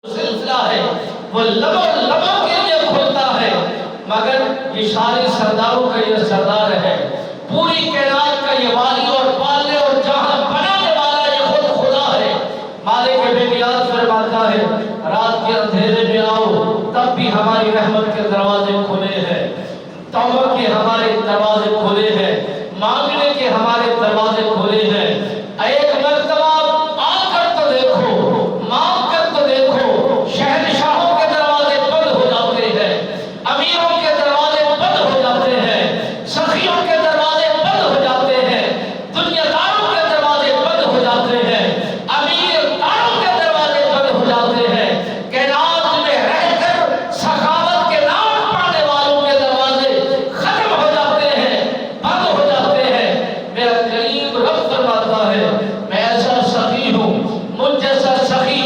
سلسلہ ہے وہ لبوں کے لیے کھلتا ہے، مگر یہ سارے سرداروں کا یہ سردار ہے، پوری کائنات کا یہ والی اور پالنے اور جہاں بنانے والا یہ خود خدا ہے۔ مالک بے نیاز فرماتا ہے رات کے اندھیرے میں آؤ تب بھی ہماری رحمت کے دروازے کھلے ہیں، توبہ کے ہمارے دروازے کھلے ہیں، مانگنے کے ہمارے دروازے کھلے ہیں۔ ایک مرتبہ آ کر تو دیکھو، مانگ کر تو دیکھو، شہنشاہوں کے دروازے بند ہو جاتے ہیں، امیروں کے دروازے بند ہو جاتے ہیں، سخیوں کے دروازے بند ہو جاتے ہیں، دنیا داروں کے دروازے بند ہو جاتے ہیں، امیر داروں کے دروازے بند ہو جاتے ہیں، کائنات میں رہ کر سخاوت کے نام پانے والوں کے دروازے ختم ہو جاتے ہیں، بند ہو جاتے ہیں۔ میرا کریم رب فرماتا ہے میں ایسا سخی ہوں، مجھ جیسا سخی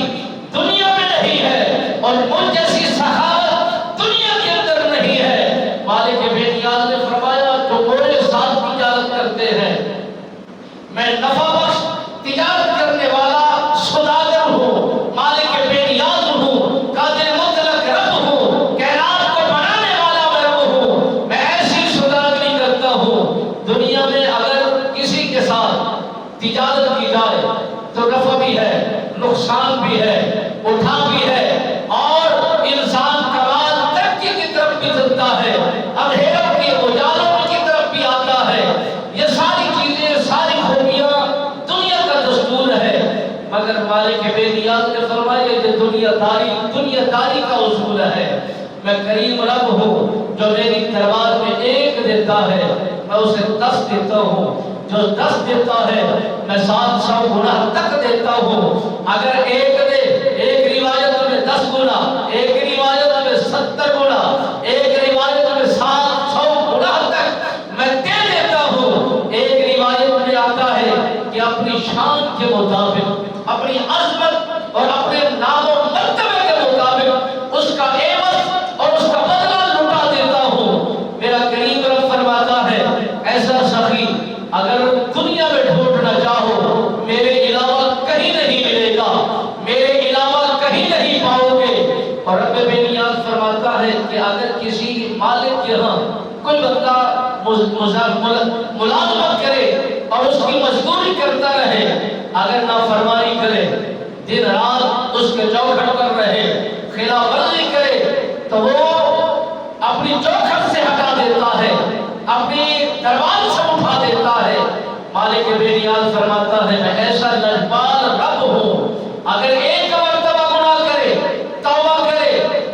دنیا میں نہیں ہے اور مجھ جیسی سخاوت دنیا کے اندر نہیں ہے۔ مالک بے نیاز نے فرمایا جو میرے ساتھ تجارت کرتے ہیں، میں نفع بخش تجارت کرنے والا سوداگر ہوں، مالک بے نیاز ہوں، قادر مطلق رب ہوں، کائنات کو بنانے والا میں رب ہوں، میں ایسی سوداگری کرتا ہوں۔ دنیا میں اگر کسی کے ساتھ تجارت کی جائے تو نفع بھی ہے، نقصان بھی ہے، اٹھا بھی ہے، اور انسان کمال ترقی کی طرف بھی چلتا ہے، اندھیروں کے اجالوں کی طرف بھی آتا ہے۔ یہ ساری چیزیں، ساری خوبیاں دنیا کا دستور ہے، مگر مالک بے نیاز نے فرمایا کہ دنیا داری کا اصول ہے۔ میں کریم رب ہوں، جو میری دربار میں ایک دیتا ہے میں اسے 10 دیتا ہوں، جو 10 دیتا ہے میں 700 گنا تک دیتا ہوں۔ اگر ایک دے، ایک روایت میں 10 گنا، ایک روایت میں 70 گنا، ایک روایت میں 700 گنا تک میں دے دیتا ہوں۔ ایک روایت میں آتا ہے کہ اپنی شان کے مطابق، اپنی عظمت اور اپنے نام و مرتبے کے مطابق اس کا عوض اور اس کا بدلہ لٹا دیتا ہوں۔ میرا کریم رب فرماتا ہے ایسا سخی اگر دنیا میں ڈھونڈنا چاہو میرے علاوہ کہیں نہیں ملے گا، میرے علاوہ کہیں نہیں پاؤ گے۔ اور رب بے نیاز فرماتا ہے کہ اگر کسی مالک کے ہاں کوئی بندہ ملازمت کرے اور اس کی مزدوری کرتا رہے، اگر نافرمانی کرے، دن رات اس کے چوکھٹ پر رہے، خلاف ورزی کرے، تو وہ اپنی چوکھٹ سے ہٹا دیتا ہے، اپنی دربار سے اٹھا دیتا ہے۔ مالک بے نیاز فرماتا ہے میں ایسا لجپال رب ہوں، اگر ایک